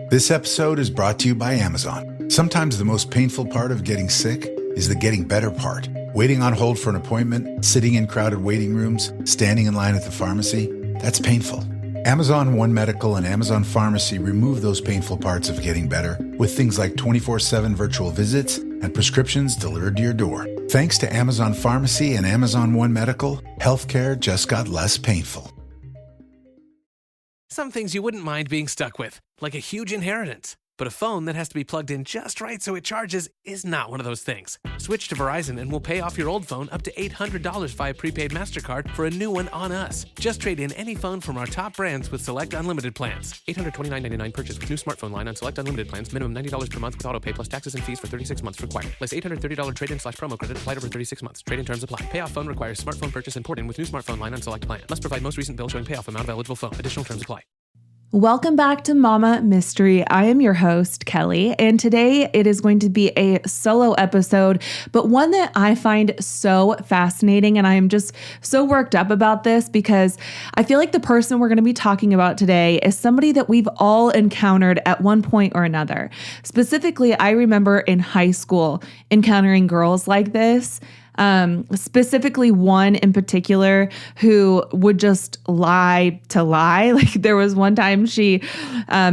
This episode is brought to you by Amazon. Sometimes the most painful part of getting sick is the getting better part. Waiting on hold for an appointment, sitting in crowded waiting rooms, standing in line at the pharmacy, that's painful. Amazon One Medical and Amazon Pharmacy remove those painful parts of getting better with things like 24/7 virtual visits and prescriptions delivered to your door. Thanks to Amazon Pharmacy and Amazon One Medical, healthcare just got less painful. Some things you wouldn't mind being stuck with, like a huge inheritance. But a phone that has to be plugged in just right so it charges is not one of those things. Switch to Verizon and we'll pay off your old phone up to $800 via prepaid MasterCard for a new one on us. Just trade in any phone from our top brands with select unlimited plans. $829.99 purchase with new smartphone line on select unlimited plans. Minimum $90 per month with auto pay plus taxes and fees for 36 months required. Less $830 trade-in/promo credit applied over 36 months. Trade-in terms apply. Payoff phone requires smartphone purchase and port-in with new smartphone line on select plan. Must provide most recent bill showing payoff amount of eligible phone. Additional terms apply. Welcome back to Mama Mystery. I am your host, Kelly, and today it is going to be a solo episode, but one that I find so fascinating, and I am just so worked up about this because I feel like the person we're going to be talking about today is somebody that we've all encountered at one point or another. Specifically, I remember in high school encountering girls like this. Specifically one in particular who would just lie to lie. Like there was one time she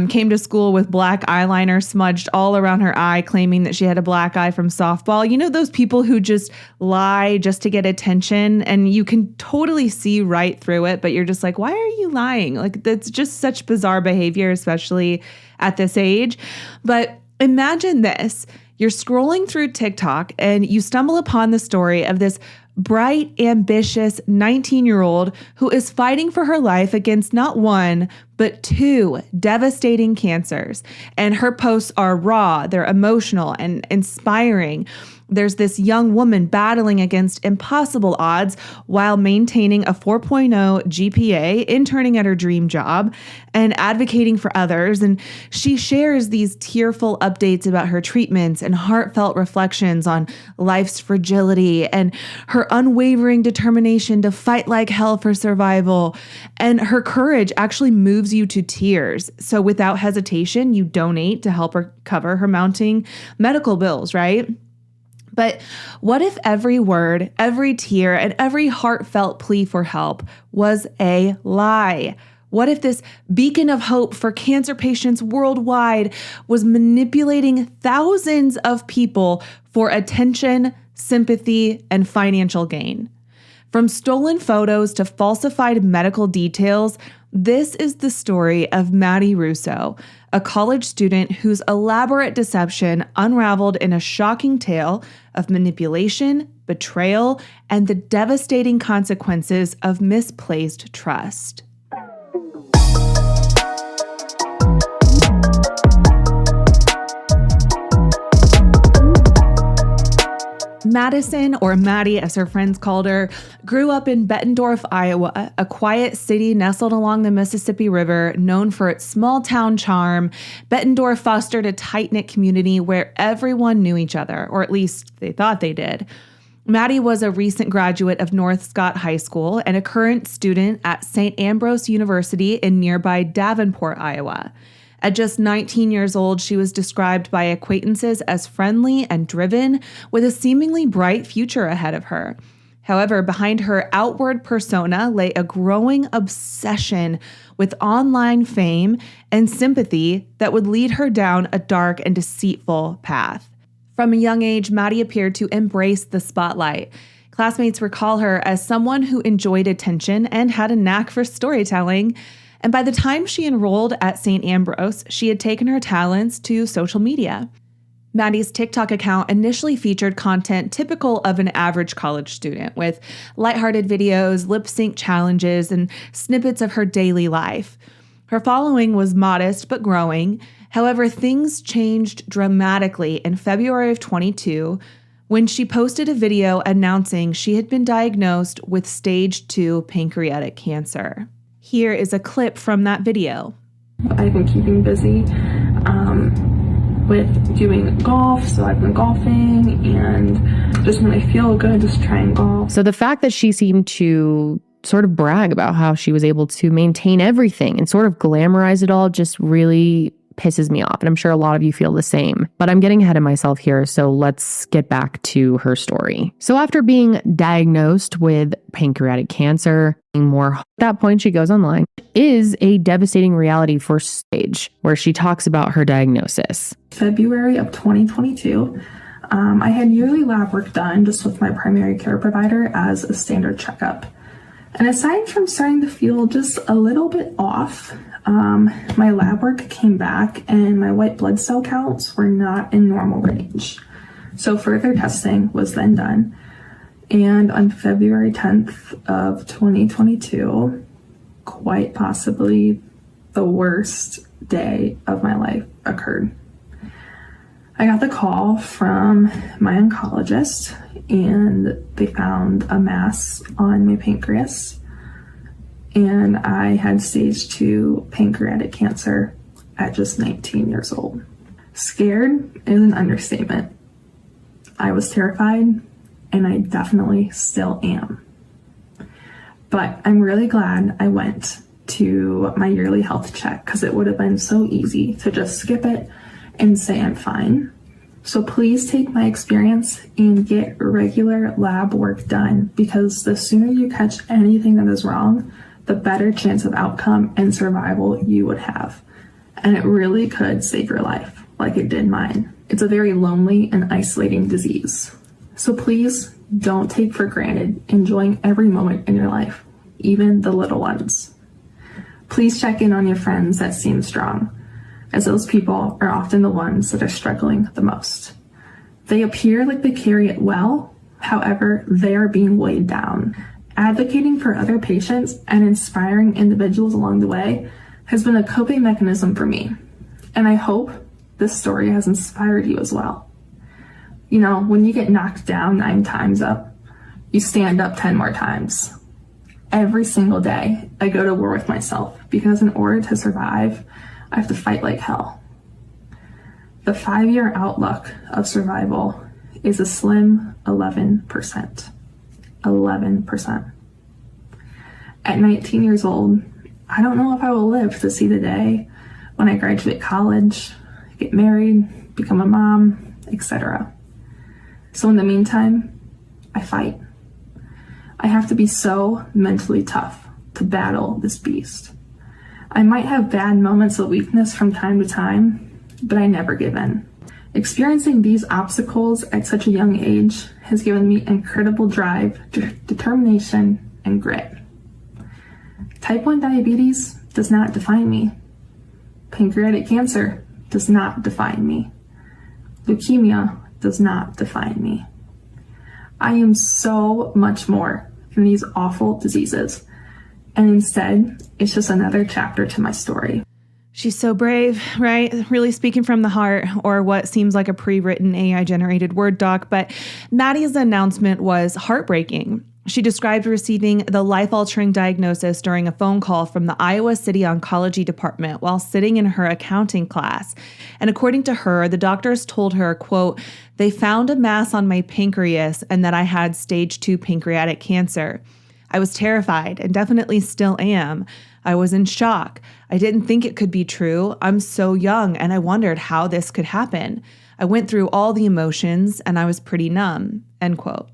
came to school with black eyeliner smudged all around her eye, claiming that she had a black eye from softball. You know, those people who just lie just to get attention and you can totally see right through it, but you're just like, why are you lying? Like that's just such bizarre behavior, especially at this age. But imagine this. You're scrolling through TikTok and you stumble upon the story of this bright, ambitious 19-year-old who is fighting for her life against not one, but two devastating cancers. And her posts are raw, they're emotional and inspiring. There's this young woman battling against impossible odds while maintaining a 4.0 GPA, interning at her dream job, and advocating for others. And she shares these tearful updates about her treatments and heartfelt reflections on life's fragility and her unwavering determination to fight like hell for survival. And her courage actually moves you to tears. So without hesitation, you donate to help her cover her mounting medical bills, right? But what if every word, every tear, and every heartfelt plea for help was a lie? What if this beacon of hope for cancer patients worldwide was manipulating thousands of people for attention, sympathy, and financial gain? From stolen photos to falsified medical details, this is the story of Maddie Russo, a college student whose elaborate deception unraveled in a shocking tale of manipulation, betrayal, and the devastating consequences of misplaced trust. Madison, or Maddie as her friends called her, grew up in Bettendorf, Iowa, a quiet city nestled along the Mississippi River, known for its small town charm. Bettendorf fostered a tight-knit community where everyone knew each other, or at least they thought they did. Maddie was a recent graduate of North Scott High School and a current student at St. Ambrose University in nearby Davenport, Iowa. At just 19 years old, she was described by acquaintances as friendly and driven, with a seemingly bright future ahead of her. However, behind her outward persona lay a growing obsession with online fame and sympathy that would lead her down a dark and deceitful path. From a young age, Maddie appeared to embrace the spotlight. Classmates recall her as someone who enjoyed attention and had a knack for storytelling. And by the time she enrolled at St. Ambrose, she had taken her talents to social media. Maddie's TikTok account initially featured content typical of an average college student, with lighthearted videos, lip sync challenges, and snippets of her daily life. Her following was modest but growing. However, things changed dramatically in February of 2022 when she posted a video announcing she had been diagnosed with stage 2 pancreatic cancer. Here is a clip from that video. I've been keeping busy with doing golf, so I've been golfing, and just when I feel good, just try and golf. So the fact that she seemed to sort of brag about how she was able to maintain everything and sort of glamorize it all just really pisses me off. And I'm sure a lot of you feel the same, but I'm getting ahead of myself here. So let's get back to her story. So after being diagnosed with pancreatic cancer, at that point, she goes online, is a devastating reality for stage where she talks about her diagnosis. February of 2022, I had yearly lab work done just with my primary care provider as a standard checkup. And aside from starting to feel just a little bit off, my lab work came back and my white blood cell counts were not in normal range. So further testing was then done. And on February 10th of 2022, quite possibly the worst day of my life occurred. I got the call from my oncologist and they found a mass on my pancreas, and I had stage 2 pancreatic cancer at just 19 years old. Scared is an understatement. I was terrified, and I definitely still am. But I'm really glad I went to my yearly health check, because it would have been so easy to just skip it and say I'm fine. So please take my experience and get regular lab work done, because the sooner you catch anything that is wrong, the better chance of outcome and survival you would have. And it really could save your life, like it did mine. It's a very lonely and isolating disease. So please don't take for granted enjoying every moment in your life, even the little ones. Please check in on your friends that seem strong, as those people are often the ones that are struggling the most. They appear like they carry it well, however, they are being weighed down. Advocating for other patients and inspiring individuals along the way has been a coping mechanism for me, and I hope this story has inspired you as well. You know, when you get knocked down 9 times up, you stand up 10 more times. Every single day, I go to war with myself, because in order to survive, I have to fight like hell. The 5-year outlook of survival is a slim 11%. 11%. At 19 years old, I don't know if I will live to see the day when I graduate college, get married, become a mom, etc. So in the meantime, I fight. I have to be so mentally tough to battle this beast. I might have bad moments of weakness from time to time, but I never give in. Experiencing these obstacles at such a young age has given me incredible drive, determination, and grit. Type 1 diabetes does not define me. Pancreatic cancer does not define me. Leukemia does not define me. I am so much more than these awful diseases, and instead, it's just another chapter to my story. She's so brave, right? Really speaking from the heart, or what seems like a pre-written AI-generated Word doc. But Maddie's announcement was heartbreaking. She described receiving the life-altering diagnosis during a phone call from the Iowa City Oncology Department while sitting in her accounting class. And according to her, the doctors told her, quote, "They found a mass on my pancreas and that I had stage 2 pancreatic cancer. I was terrified and definitely still am. I was in shock. I didn't think it could be true. I'm so young and I wondered how this could happen. I went through all the emotions and I was pretty numb," end quote.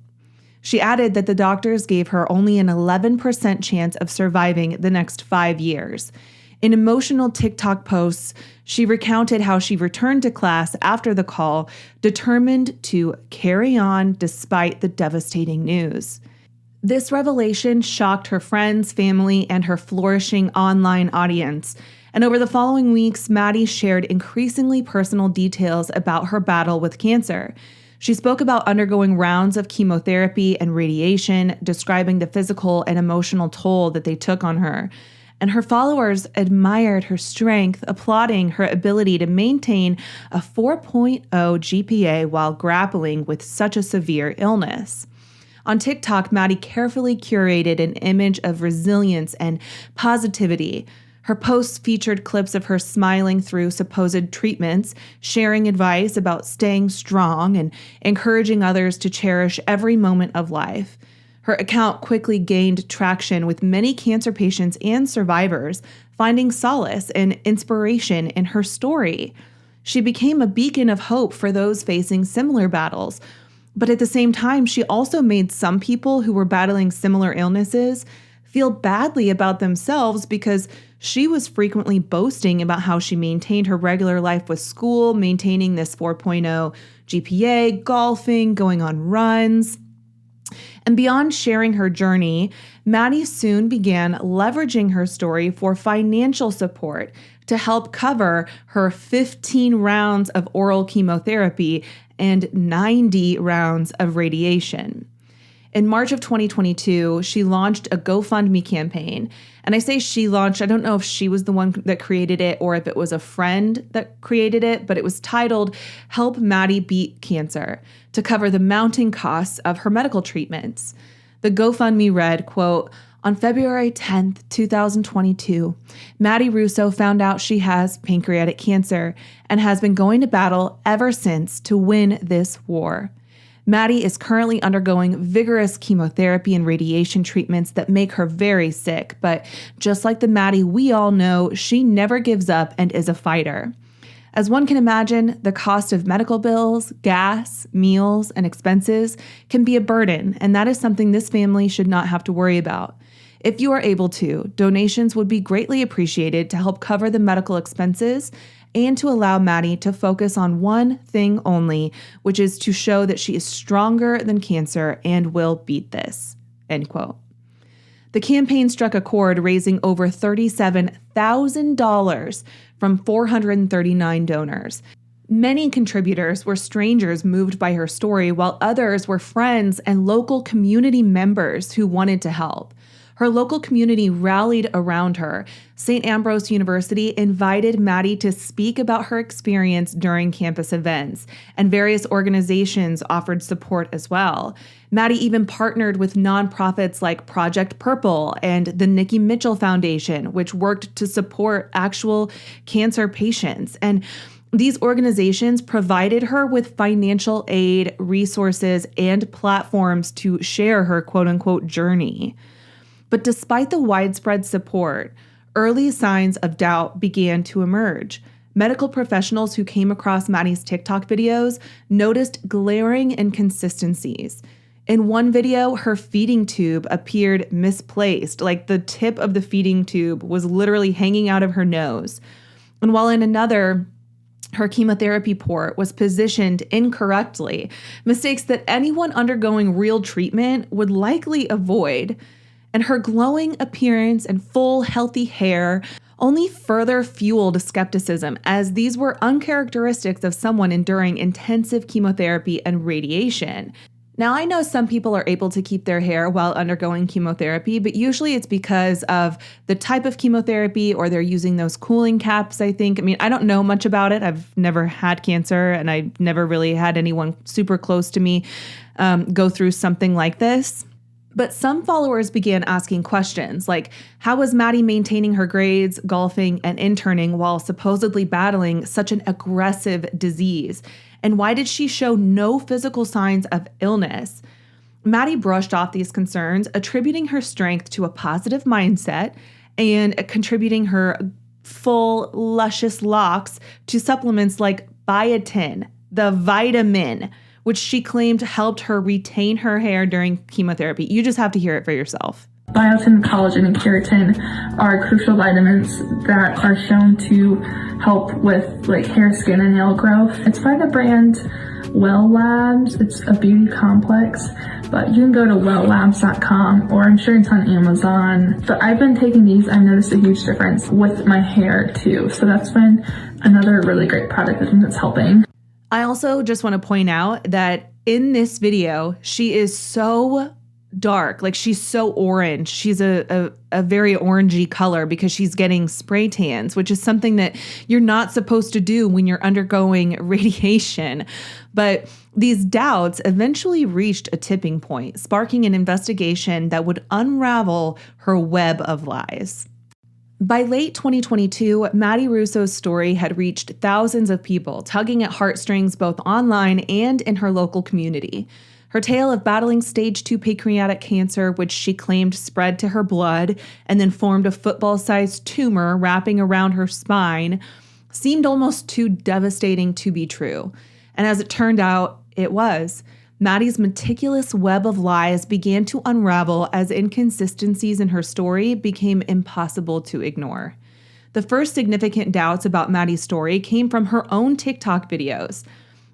She added that the doctors gave her only an 11% chance of surviving the next 5 years. In emotional TikTok posts, she recounted how she returned to class after the call, determined to carry on despite the devastating news. This revelation shocked her friends, family, and her flourishing online audience. And over the following weeks, Maddie shared increasingly personal details about her battle with cancer. She spoke about undergoing rounds of chemotherapy and radiation, describing the physical and emotional toll that they took on her. And her followers admired her strength, applauding her ability to maintain a 4.0 GPA while grappling with such a severe illness. On TikTok, Maddie carefully curated an image of resilience and positivity. Her posts featured clips of her smiling through supposed treatments, sharing advice about staying strong, and encouraging others to cherish every moment of life. Her account quickly gained traction with many cancer patients and survivors, finding solace and inspiration in her story. She became a beacon of hope for those facing similar battles. But at the same time, she also made some people who were battling similar illnesses feel badly about themselves because she was frequently boasting about how she maintained her regular life with school, maintaining this 4.0 GPA, golfing, going on runs. And beyond sharing her journey, Maddie soon began leveraging her story for financial support to help cover her 15 rounds of oral chemotherapy and 90 rounds of radiation. In March of 2022, she launched a GoFundMe campaign. And I say she launched, I don't know if she was the one that created it or if it was a friend that created it, but it was titled Help Maddie Beat Cancer to cover the mounting costs of her medical treatments. The GoFundMe read, quote, on February 10th, 2022, Maddie Russo found out she has pancreatic cancer and has been going to battle ever since to win this war. Maddie is currently undergoing vigorous chemotherapy and radiation treatments that make her very sick, but just like the Maddie we all know, she never gives up and is a fighter. As one can imagine, the cost of medical bills, gas, meals, and expenses can be a burden, and that is something this family should not have to worry about. If you are able to, donations would be greatly appreciated to help cover the medical expenses and to allow Maddie to focus on one thing only, which is to show that she is stronger than cancer and will beat this, end quote. The campaign struck a chord, raising over $37,000 from 439 donors. Many contributors were strangers moved by her story, while others were friends and local community members who wanted to help. Her local community rallied around her. St. Ambrose University invited Maddie to speak about her experience during campus events, and various organizations offered support as well. Maddie even partnered with nonprofits like Project Purple and the Nikki Mitchell Foundation, which worked to support actual cancer patients. And these organizations provided her with financial aid, resources, and platforms to share her quote-unquote journey. But despite the widespread support, early signs of doubt began to emerge. Medical professionals who came across Maddie's TikTok videos noticed glaring inconsistencies. In one video, her feeding tube appeared misplaced, like the tip of the feeding tube was literally hanging out of her nose. And while in another, her chemotherapy port was positioned incorrectly, mistakes that anyone undergoing real treatment would likely avoid. And her glowing appearance and full, healthy hair only further fueled skepticism, as these were uncharacteristics of someone enduring intensive chemotherapy and radiation. Now, I know some people are able to keep their hair while undergoing chemotherapy, but usually it's because of the type of chemotherapy or they're using those cooling caps, I think. I mean, I don't know much about it. I've never had cancer and I never really had anyone super close to me go through something like this. But some followers began asking questions like, how was Maddie maintaining her grades, golfing, and interning while supposedly battling such an aggressive disease? And why did she show no physical signs of illness? Maddie brushed off these concerns, attributing her strength to a positive mindset and contributing her full, luscious locks to supplements like biotin, the vitamin, which she claimed helped her retain her hair during chemotherapy. You just have to hear it for yourself. Biotin, collagen, and keratin are crucial vitamins that are shown to help with like hair, skin, and nail growth. It's by the brand Well Labs. It's a beauty complex, but you can go to welllabs.com, or I'm sure it's on Amazon. But I've been taking these. I've noticed a huge difference with my hair too. So that's been another really great product I think that's helping. I also just want to point out that in this video, she is so dark, like she's so orange. She's a very orangey color because she's getting spray tans, which is something that you're not supposed to do when you're undergoing radiation. But these doubts eventually reached a tipping point, sparking an investigation that would unravel her web of lies. By late 2022, Maddie Russo's story had reached thousands of people, tugging at heartstrings both online and in her local community. Her tale of battling stage 2 pancreatic cancer, which she claimed spread to her blood and then formed a football-sized tumor wrapping around her spine, seemed almost too devastating to be true. And as it turned out, it was. Maddie's meticulous web of lies began to unravel as inconsistencies in her story became impossible to ignore. The first significant doubts about Maddie's story came from her own TikTok videos.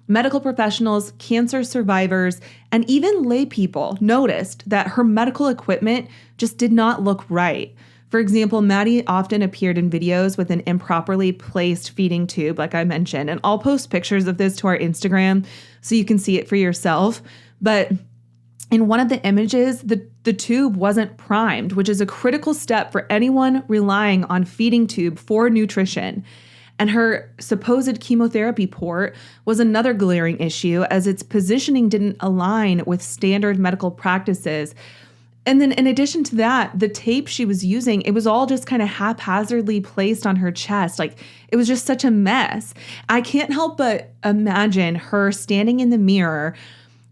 Medical professionals, cancer survivors, and even lay people noticed that her medical equipment just did not look right. For example, Maddie often appeared in videos with an improperly placed feeding tube, like I mentioned, and I'll post pictures of this to our Instagram so you can see it for yourself. But in one of the images, the tube wasn't primed, which is a critical step for anyone relying on feeding tube for nutrition. And her supposed chemotherapy port was another glaring issue as its positioning didn't align with standard medical practices. And then in addition to that, the tape she was using, it was all just kind of haphazardly placed on her chest. Like, it was just such a mess. I can't help but imagine her standing in the mirror,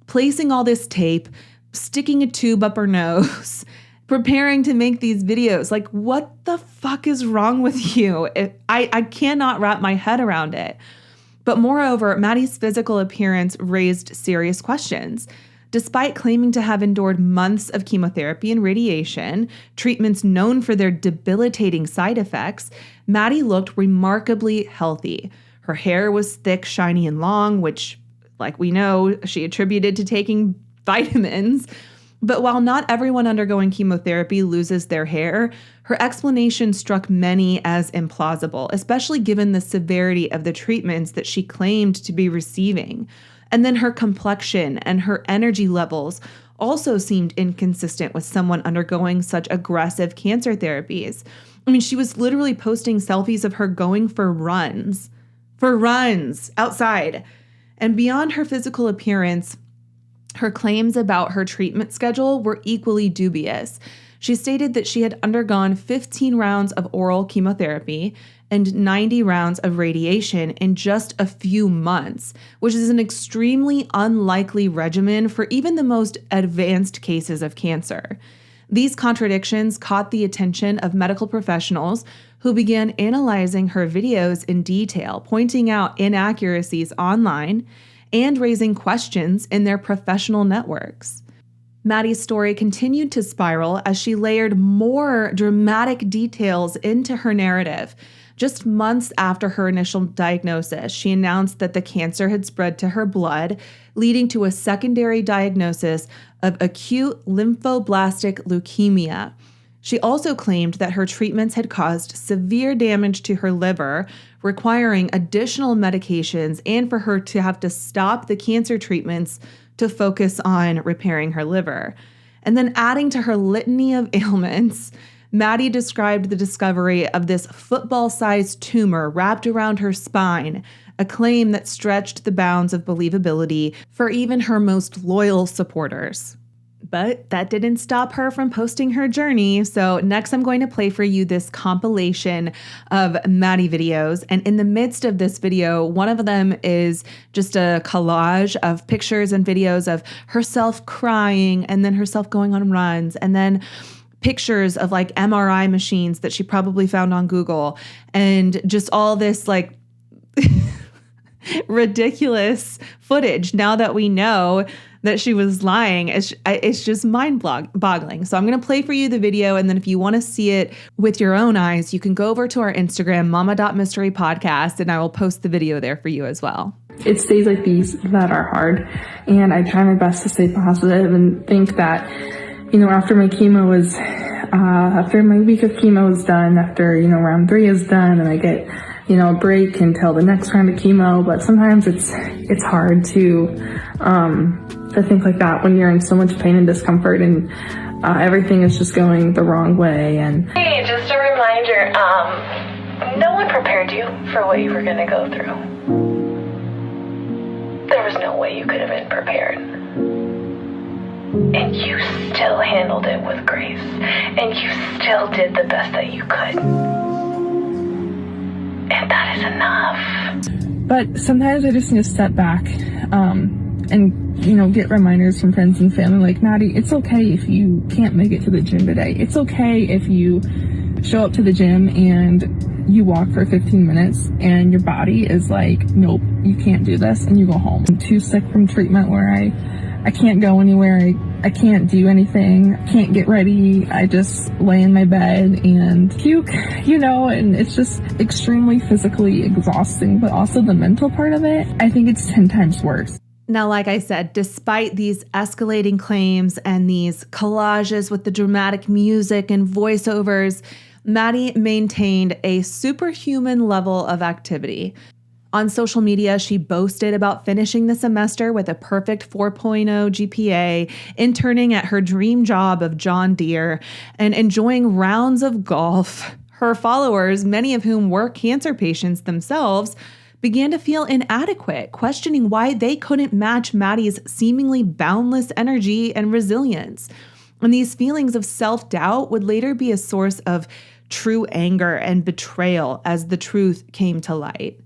placing all this tape, sticking a tube up her nose, preparing to make these videos. Like, what the fuck is wrong with you? I cannot wrap my head around it. But moreover, Maddie's physical appearance raised serious questions. Despite claiming to have endured months of chemotherapy and radiation, treatments known for their debilitating side effects, Maddie looked remarkably healthy. Her hair was thick, shiny, and long, which, like we know, she attributed to taking vitamins. But while not everyone undergoing chemotherapy loses their hair, her explanation struck many as implausible, especially given the severity of the treatments that she claimed to be receiving. And then her complexion and her energy levels also seemed inconsistent with someone undergoing such aggressive cancer therapies. I mean, she was literally posting selfies of her going for runs outside. And beyond her physical appearance, her claims about her treatment schedule were equally dubious. She stated that she had undergone 15 rounds of oral chemotherapy and 90 rounds of radiation in just a few months, which is an extremely unlikely regimen for even the most advanced cases of cancer. These contradictions caught the attention of medical professionals who began analyzing her videos in detail, pointing out inaccuracies online and raising questions in their professional networks. Maddie's story continued to spiral as she layered more dramatic details into her narrative. Just months after her initial diagnosis, she announced that the cancer had spread to her blood, leading to a secondary diagnosis of acute lymphoblastic leukemia. She also claimed that her treatments had caused severe damage to her liver, requiring additional medications and for her to have to stop the cancer treatments to focus on repairing her liver. And then adding to her litany of ailments, Maddie described the discovery of this football-sized tumor wrapped around her spine, a claim that stretched the bounds of believability for even her most loyal supporters. But that didn't stop her from posting her journey. So next I'm going to play for you this compilation of Maddie videos. And in the midst of this video, one of them is just a collage of pictures and videos of herself crying and then herself going on runs and then pictures of like MRI machines that she probably found on Google and just all this like ridiculous footage now that we know that she was lying. It's just mind-boggling. So I'm going to play for you the video, and then if you want to see it with your own eyes, you can go over to our Instagram, mama.mysterypodcast, and I will post the video there for you as well. It's days like these that are hard, and I try my best to stay positive and think that, you know, after my chemo was, after my week of chemo is done, after, you know, round 3 is done, and I get, you know, a break until the next round of chemo. But sometimes it's hard to think like that when you're in so much pain and discomfort and everything is just going the wrong way. And hey, just a reminder, no one prepared you for what you were going to go through. There was no way you could have been prepared. And you still handled it with grace. And you still did the best that you could. And that is enough. But sometimes I just need to step back and, you know, get reminders from friends and family like, Maddie, it's okay if you can't make it to the gym today. It's okay if you show up to the gym and you walk for 15 minutes and your body is like, nope, you can't do this, and you go home. I'm too sick from treatment where I can't go anywhere. I can't do anything. I can't get ready. I just lay in my bed and puke, you know, and it's just extremely physically exhausting, but also the mental part of it, I think it's 10 times worse. Now, like I said, despite these escalating claims and these collages with the dramatic music and voiceovers, Maddie maintained a superhuman level of activity. On social media, she boasted about finishing the semester with a perfect 4.0 GPA, interning at her dream job of John Deere, and enjoying rounds of golf. Her followers, many of whom were cancer patients themselves, began to feel inadequate, questioning why they couldn't match Maddie's seemingly boundless energy and resilience. And these feelings of self-doubt would later be a source of true anger and betrayal as the truth came to light.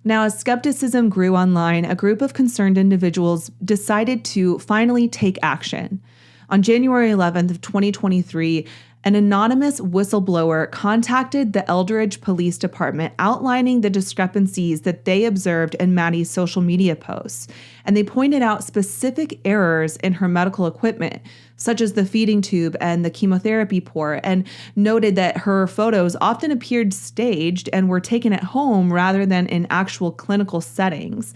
Now, as skepticism grew online, a group of concerned individuals decided to finally take action. On January 11th of 2023, an anonymous whistleblower contacted the Eldridge Police Department outlining the discrepancies that they observed in Maddie's social media posts. And they pointed out specific errors in her medical equipment, such as the feeding tube and the chemotherapy port, and noted that her photos often appeared staged and were taken at home rather than in actual clinical settings.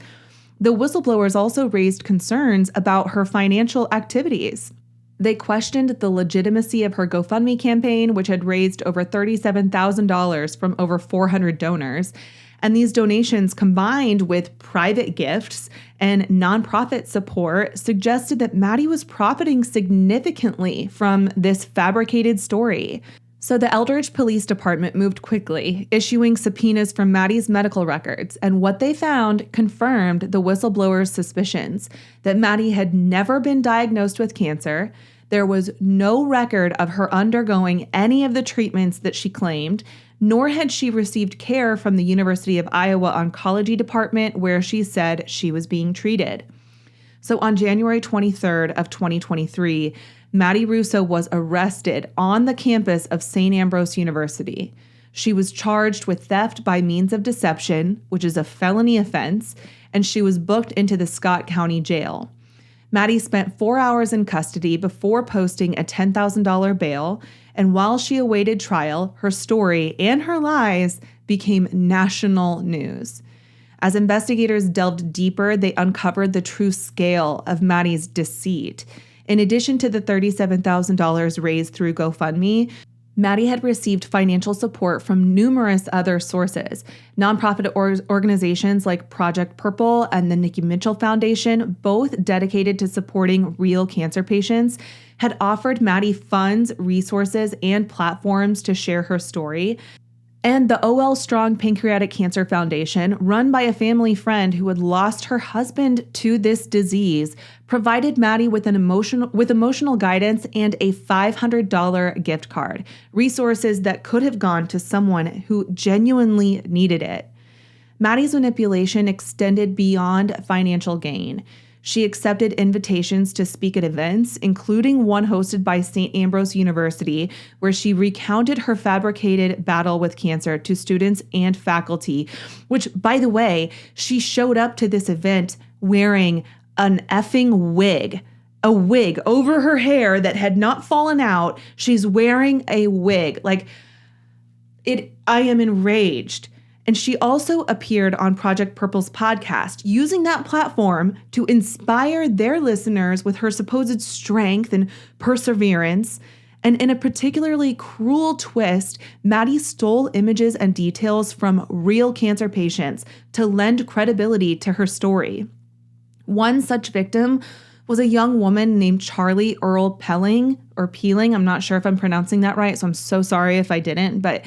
The whistleblowers also raised concerns about her financial activities. They questioned the legitimacy of her GoFundMe campaign, which had raised over $37,000 from over 400 donors. And these donations, combined with private gifts and nonprofit support, suggested that Maddie was profiting significantly from this fabricated story. So the Eldridge Police Department moved quickly, issuing subpoenas from Maddie's medical records, and what they found confirmed the whistleblower's suspicions that Maddie had never been diagnosed with cancer. There was no record of her undergoing any of the treatments that she claimed, nor had she received care from the University of Iowa Oncology Department where she said she was being treated. So on January 23rd of 2023, Maddie Russo was arrested on the campus of St. Ambrose University. She was charged with theft by means of deception, which is a felony offense, and she was booked into the Scott County Jail. Maddie spent 4 hours in custody before posting a $10,000 bail, and while she awaited trial, her story and her lies became national news. As investigators delved deeper, they uncovered the true scale of Maddie's deceit. In addition to the $37,000 raised through GoFundMe, Maddie had received financial support from numerous other sources. Nonprofit organizations like Project Purple and the Nikki Mitchell Foundation, both dedicated to supporting real cancer patients, had offered Maddie funds, resources, and platforms to share her story. And the O.L. Strong Pancreatic Cancer Foundation, run by a family friend who had lost her husband to this disease, provided Maddie with emotional guidance and a $500 gift card, resources that could have gone to someone who genuinely needed it. Maddie's manipulation extended beyond financial gain. She accepted invitations to speak at events, including one hosted by St. Ambrose University, where she recounted her fabricated battle with cancer to students and faculty, which, by the way, she showed up to this event wearing an effing wig, a wig over her hair that had not fallen out. She's wearing a wig. I am enraged. And she also appeared on Project Purple's podcast, using that platform to inspire their listeners with her supposed strength and perseverance. And in a particularly cruel twist, Maddie stole images and details from real cancer patients to lend credibility to her story. One such victim was a young woman named Charlie Earl Peeling. I'm not sure if I'm pronouncing that right, so I'm so sorry if I didn't. But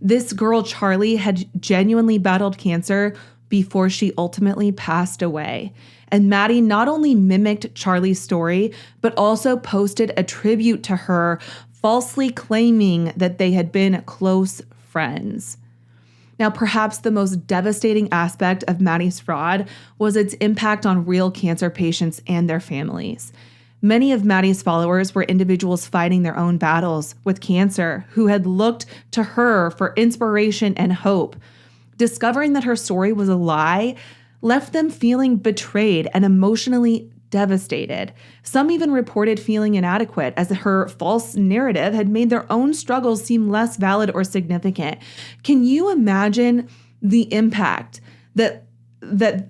this girl, Charlie, had genuinely battled cancer before she ultimately passed away. And Maddie not only mimicked Charlie's story, but also posted a tribute to her, falsely claiming that they had been close friends. Now, perhaps the most devastating aspect of Maddie's fraud was its impact on real cancer patients and their families. Many of Maddie's followers were individuals fighting their own battles with cancer who had looked to her for inspiration and hope. Discovering that her story was a lie left them feeling betrayed and emotionally devastated. Some even reported feeling inadequate, as her false narrative had made their own struggles seem less valid or significant. Can you imagine the impact that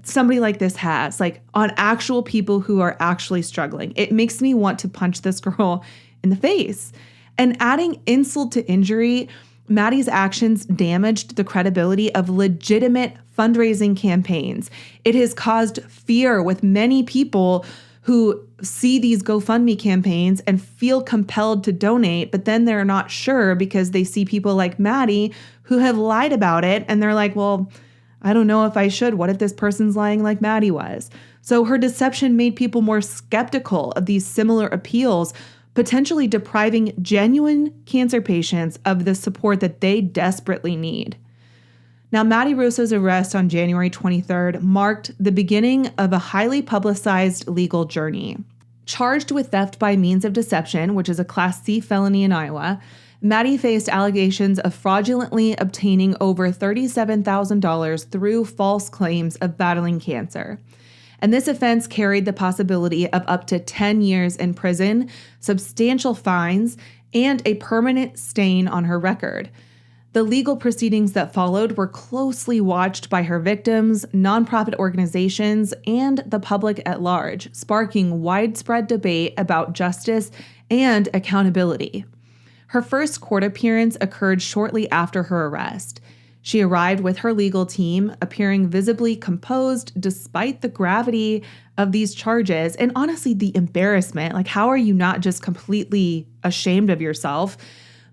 somebody like this has, like, on actual people who are actually struggling? It makes me want to punch this girl in the face. And adding insult to injury, Maddie's actions damaged the credibility of legitimate fundraising campaigns. It has caused fear with many people who see these GoFundMe campaigns and feel compelled to donate, but then they're not sure because they see people like Maddie who have lied about it, and they're like, well, I don't know if I should. What if this person's lying like Maddie was? So her deception made people more skeptical of these similar appeals, potentially depriving genuine cancer patients of the support that they desperately need. Now, Maddie Russo's arrest on January 23rd marked the beginning of a highly publicized legal journey. Charged with theft by means of deception, which is a Class C felony in Iowa, Maddie faced allegations of fraudulently obtaining over $37,000 through false claims of battling cancer. And this offense carried the possibility of up to 10 years in prison, substantial fines, and a permanent stain on her record. The legal proceedings that followed were closely watched by her victims, nonprofit organizations, and the public at large, sparking widespread debate about justice and accountability. Her first court appearance occurred shortly after her arrest. She arrived with her legal team, appearing visibly composed despite the gravity of these charges and honestly the embarrassment. Like, how are you not just completely ashamed of yourself?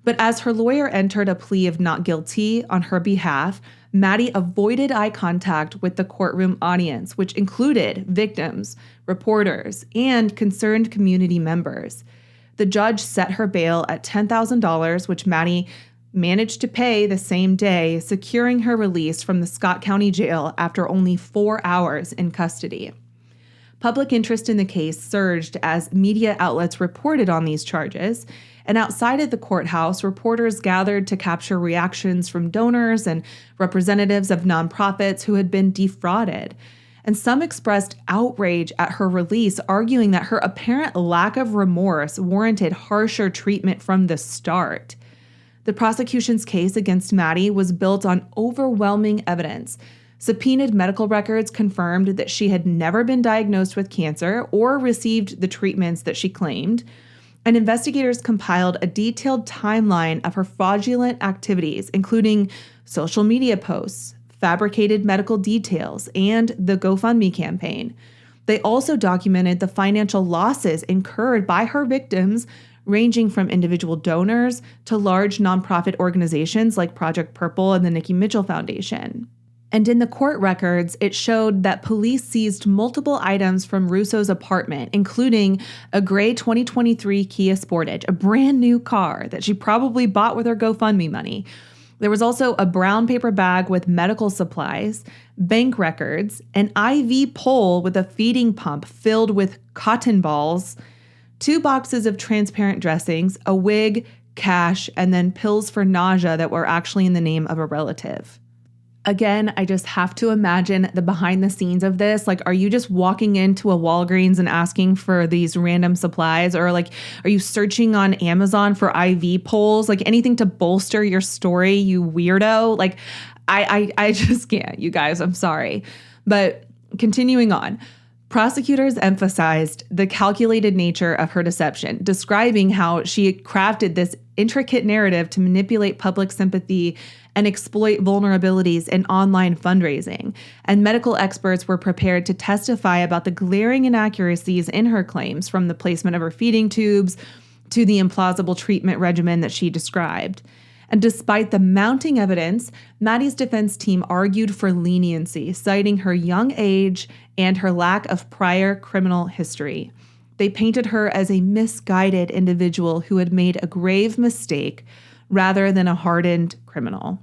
But as her lawyer entered a plea of not guilty on her behalf, Maddie avoided eye contact with the courtroom audience, which included victims, reporters, and concerned community members. The judge set her bail at $10,000, which Maddie managed to pay the same day, securing her release from the Scott County Jail after only 4 hours in custody. Public interest in the case surged as media outlets reported on these charges, and outside of the courthouse, reporters gathered to capture reactions from donors and representatives of nonprofits who had been defrauded. And some expressed outrage at her release, arguing that her apparent lack of remorse warranted harsher treatment from the start. The prosecution's case against Maddie was built on overwhelming evidence. Subpoenaed medical records confirmed that she had never been diagnosed with cancer or received the treatments that she claimed. And investigators compiled a detailed timeline of her fraudulent activities, including social media posts, fabricated medical details, and the GoFundMe campaign. They also documented the financial losses incurred by her victims, ranging from individual donors to large nonprofit organizations like Project Purple and the Nikki Mitchell Foundation. And in the court records, it showed that police seized multiple items from Russo's apartment, including a gray 2023 Kia Sportage, a brand new car that she probably bought with her GoFundMe money. There was also a brown paper bag with medical supplies, bank records, an IV pole with a feeding pump filled with cotton balls, 2 boxes of transparent dressings, a wig, cash, and then pills for nausea that were actually in the name of a relative. Again, I just have to imagine the behind the scenes of this. Like, are you just walking into a Walgreens and asking for these random supplies? Or like, are you searching on Amazon for IV poles? Like anything to bolster your story, you weirdo? Like, I just can't, you guys, I'm sorry. But continuing on. Prosecutors emphasized the calculated nature of her deception, describing how she crafted this intricate narrative to manipulate public sympathy and exploit vulnerabilities in online fundraising. And medical experts were prepared to testify about the glaring inaccuracies in her claims, from the placement of her feeding tubes to the implausible treatment regimen that she described. And despite the mounting evidence, Maddie's defense team argued for leniency, citing her young age and her lack of prior criminal history. They painted her as a misguided individual who had made a grave mistake rather than a hardened criminal.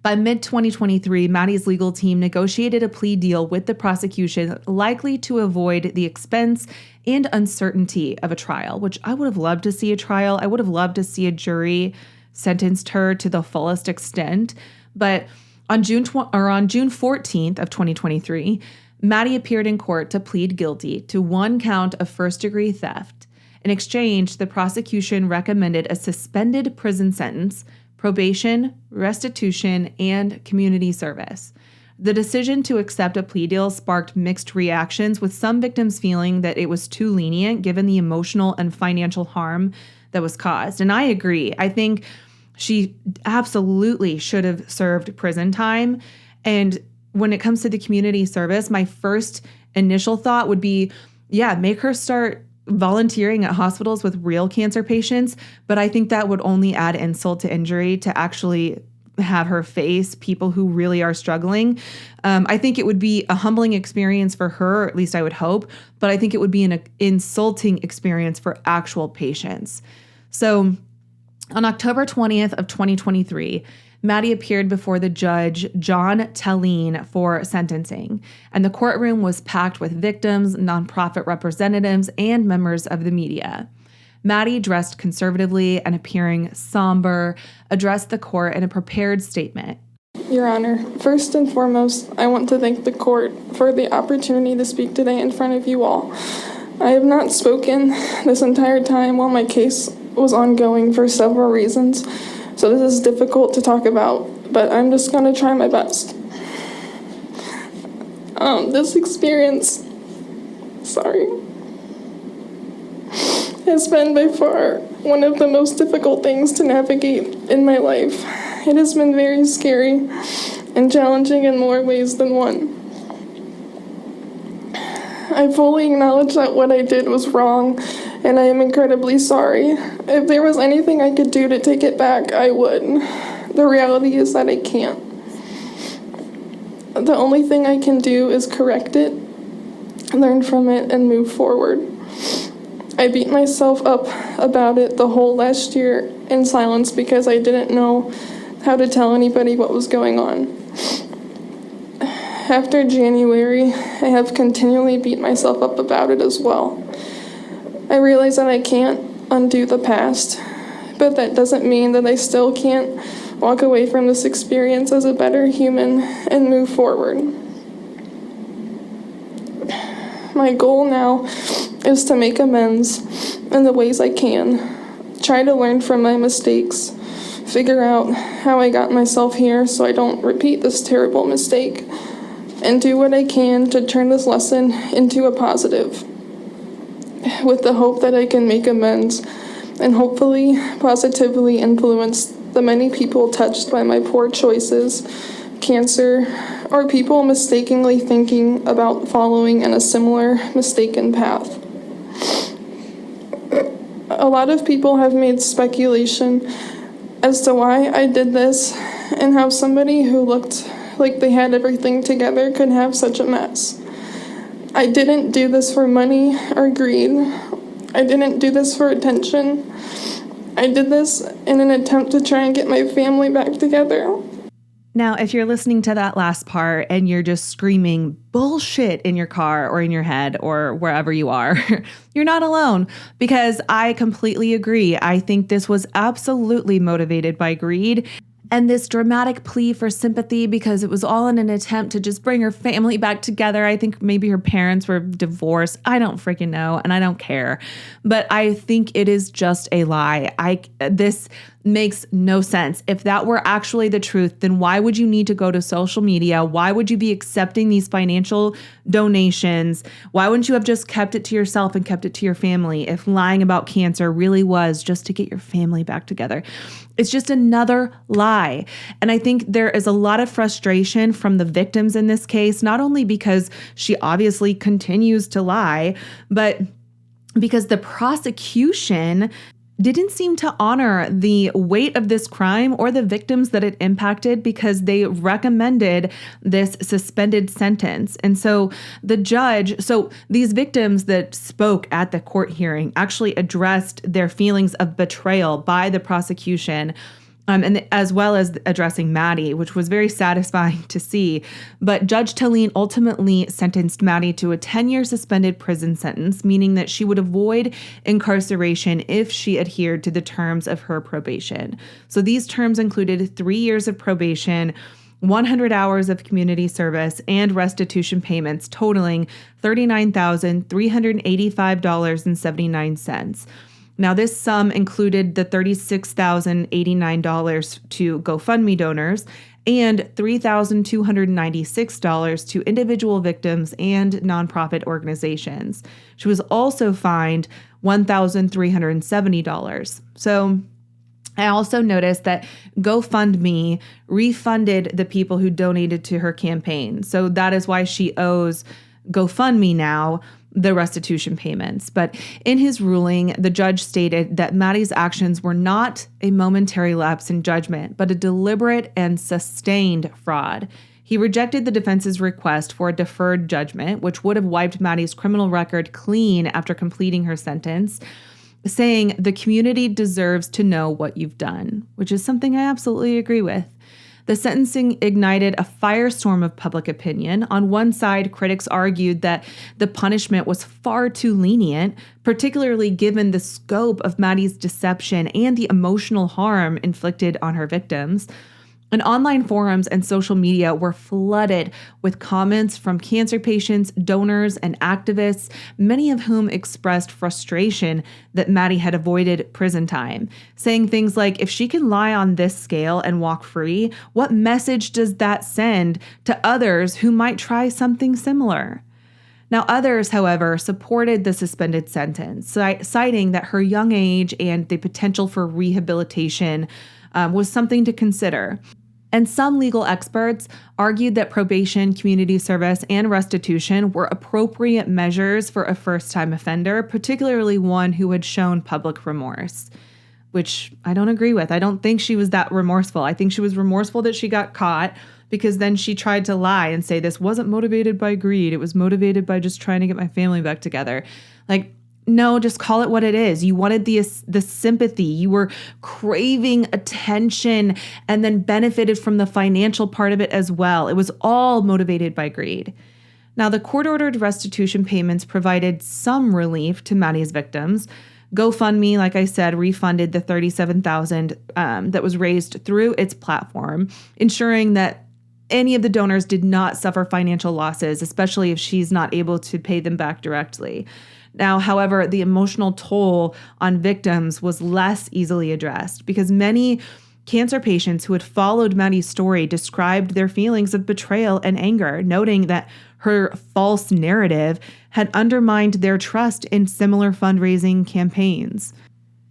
By mid-2023, Maddie's legal team negotiated a plea deal with the prosecution, likely to avoid the expense and uncertainty of a trial, which I would have loved to see a trial. I would have loved to see a jury sentenced her to the fullest extent. But on June 14th of 2023, Maddie appeared in court to plead guilty to one count of first-degree theft. In exchange, the prosecution recommended a suspended prison sentence, probation, restitution, and community service. The decision to accept a plea deal sparked mixed reactions, with some victims feeling that it was too lenient given the emotional and financial harm that was caused. And I agree. I think she absolutely should have served prison time. And when it comes to the community service, my first initial thought would be, make her start volunteering at hospitals with real cancer patients. But I think that would only add insult to injury to actually have her face people who really are struggling. I think it would be a humbling experience for her, or at least I would hope, but I think it would be an insulting experience for actual patients. So on October 20th of 2023, Maddie appeared before the judge, John Telline, for sentencing, and the courtroom was packed with victims, nonprofit representatives, and members of the media. Maddie, dressed conservatively and appearing somber, addressed the court in a prepared statement. Your Honor, first and foremost, I want to thank the court for the opportunity to speak today in front of you all. I have not spoken this entire time while my case was ongoing for several reasons, so this is difficult to talk about, but I'm just going to try my best. This experience, has been by far one of the most difficult things to navigate in my life. It has been very scary and challenging in more ways than one. I fully acknowledge that what I did was wrong, and I am incredibly sorry. If there was anything I could do to take it back, I would. The reality is that I can't. The only thing I can do is correct it, learn from it, and move forward. I beat myself up about it the whole last year in silence because I didn't know how to tell anybody what was going on. After January, I have continually beat myself up about it as well. I realize that I can't undo the past, but that doesn't mean that I still can't walk away from this experience as a better human and move forward. My goal now is to make amends in the ways I can, try to learn from my mistakes, figure out how I got myself here so I don't repeat this terrible mistake, and do what I can to turn this lesson into a positive, with the hope that I can make amends and hopefully positively influence the many people touched by my poor choices, cancer, or people mistakenly thinking about following in a similar mistaken path. A lot of people have made speculation as to why I did this and how somebody who looked like they had everything together could have such a mess. I didn't do this for money or greed. I didn't do this for attention. I did this in an attempt to try and get my family back together. Now, if you're listening to that last part and you're just screaming bullshit in your car or in your head or wherever you are, you're not alone, because I completely agree. I think this was absolutely motivated by greed and this dramatic plea for sympathy because it was all in an attempt to just bring her family back together. I think maybe her parents were divorced. I don't freaking know, and I don't care. But I think it is just a lie. This makes no sense. If that were actually the truth, then why would you need to go to social media? Why would you be accepting these financial donations? Why wouldn't you have just kept it to yourself and kept it to your family if lying about cancer really was just to get your family back together? It's just another lie. And I think there is a lot of frustration from the victims in this case, not only because she obviously continues to lie, but because the prosecution didn't seem to honor the weight of this crime or the victims that it impacted because they recommended this suspended sentence. And so these victims that spoke at the court hearing actually addressed their feelings of betrayal by the prosecution and as well as addressing Maddie, which was very satisfying to see. But Judge Talene ultimately sentenced Maddie to a 10-year suspended prison sentence, meaning that she would avoid incarceration if she adhered to the terms of her probation. So these terms included 3 years of probation, 100 hours of community service, and restitution payments totaling $39,385.79. Now, this sum included the $36,089 to GoFundMe donors and $3,296 to individual victims and nonprofit organizations. She was also fined $1,370. So I also noticed that GoFundMe refunded the people who donated to her campaign. So that is why she owes GoFundMe now the restitution payments. But in his ruling, the judge stated that Maddie's actions were not a momentary lapse in judgment, but a deliberate and sustained fraud. He rejected the defense's request for a deferred judgment, which would have wiped Maddie's criminal record clean after completing her sentence, saying the community deserves to know what you've done, which is something I absolutely agree with. The sentencing ignited a firestorm of public opinion. On one side, critics argued that the punishment was far too lenient, particularly given the scope of Maddie's deception and the emotional harm inflicted on her victims. And online forums and social media were flooded with comments from cancer patients, donors, and activists, many of whom expressed frustration that Maddie had avoided prison time, saying things like, if she can lie on this scale and walk free, what message does that send to others who might try something similar? Now, others, however, supported the suspended sentence, citing that her young age and the potential for rehabilitation was something to consider. And some legal experts argued that probation, community service, and restitution were appropriate measures for a first-time offender, particularly one who had shown public remorse, which I don't agree with. I don't think she was that remorseful. I think she was remorseful that she got caught because then she tried to lie and say this wasn't motivated by greed. It was motivated by just trying to get my family back together. Like, no, just call it what it is. You wanted the sympathy. You were craving attention and then benefited from the financial part of it as well. It was all motivated by greed. Now, the court-ordered restitution payments provided some relief to Maddie's victims. GoFundMe, like I said, refunded the $37,000 that was raised through its platform, ensuring that any of the donors did not suffer financial losses, especially if she's not able to pay them back directly. Now, however, the emotional toll on victims was less easily addressed because many cancer patients who had followed Maddie's story described their feelings of betrayal and anger, noting that her false narrative had undermined their trust in similar fundraising campaigns.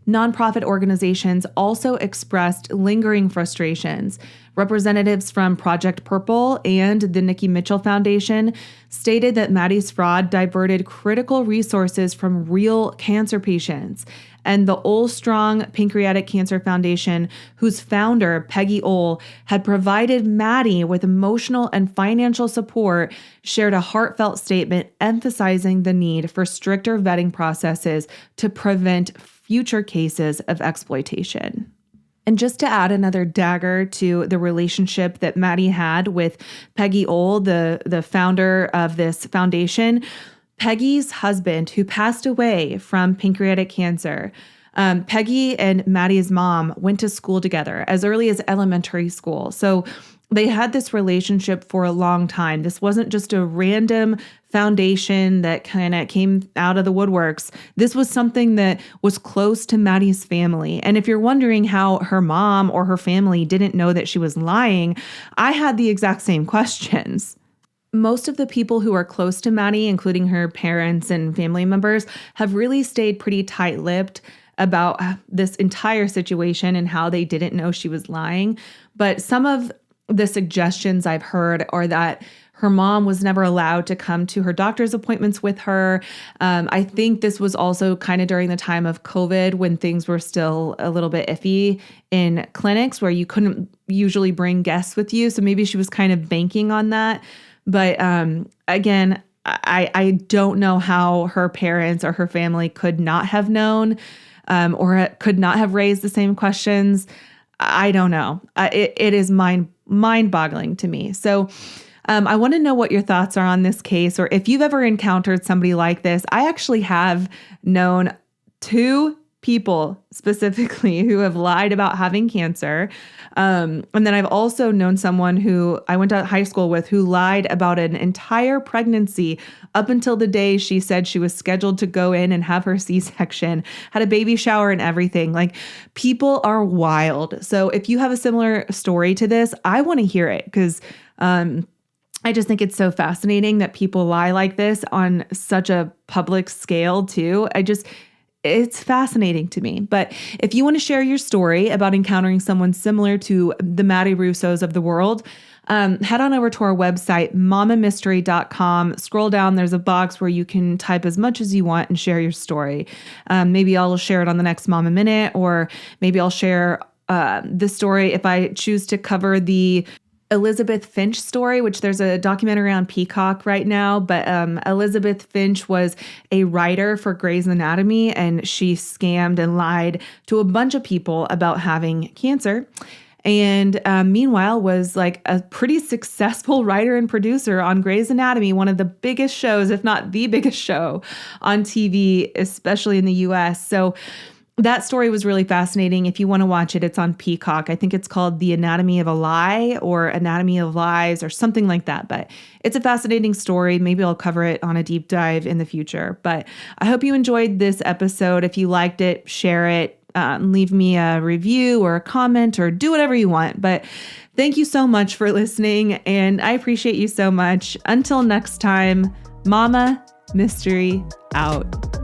Nonprofit organizations also expressed lingering frustrations. Representatives from Project Purple and the Nikki Mitchell Foundation stated that Maddie's fraud diverted critical resources from real cancer patients. And the Ole Strong Pancreatic Cancer Foundation, whose founder, Peggy Ole, had provided Maddie with emotional and financial support, shared a heartfelt statement emphasizing the need for stricter vetting processes to prevent future cases of exploitation. And just to add another dagger to the relationship that Maddie had with Peggy Ole, the founder of this foundation, Peggy's husband, who passed away from pancreatic cancer, Peggy and Maddie's mom went to school together as early as elementary school. So they had this relationship for a long time. This wasn't just a random foundation that kind of came out of the woodworks. This was something that was close to Maddie's family. And if you're wondering how her mom or her family didn't know that she was lying, I had the exact same questions. Most of the people who are close to Maddie, including her parents and family members, have really stayed pretty tight-lipped about this entire situation and how they didn't know she was lying. But some of the suggestions I've heard are that her mom was never allowed to come to her doctor's appointments with her. I think this was also kind of during the time of COVID when things were still a little bit iffy in clinics where you couldn't usually bring guests with you. So maybe she was kind of banking on that. But again, I don't know how her parents or her family could not have known or could not have raised the same questions. I don't know. It is mind-boggling to me. So I want to know what your thoughts are on this case, or if you've ever encountered somebody like this. I actually have known 2 people specifically who have lied about having cancer. And then I've also known someone who I went to high school with who lied about an entire pregnancy up until the day she said she was scheduled to go in and have her C-section, had a baby shower and everything. Like, people are wild. So if you have a similar story to this, I want to hear it, because I just think it's so fascinating that people lie like this on such a public scale too. It's fascinating to me. But if you want to share your story about encountering someone similar to the Maddie Russos of the world, head on over to our website, mamamystery.com. Scroll down. There's a box where you can type as much as you want and share your story. Maybe I'll share it on the next Mama Minute, or maybe I'll share this story if I choose to cover the Elizabeth Finch story, which there's a documentary on Peacock right now. But Elizabeth Finch was a writer for Grey's Anatomy, and she scammed and lied to a bunch of people about having cancer. And meanwhile was like a pretty successful writer and producer on Grey's Anatomy, one of the biggest shows, if not the biggest show on TV, especially in the US. So that story was really fascinating. If you want to watch it, it's on Peacock. I think it's called The Anatomy of a Lie or Anatomy of Lies or something like that. But it's a fascinating story. Maybe I'll cover it on a deep dive in the future. But I hope you enjoyed this episode. If you liked it, share it, leave me a review or a comment, or do whatever you want. But thank you so much for listening, and I appreciate you so much. Until next time, Mama Mystery out.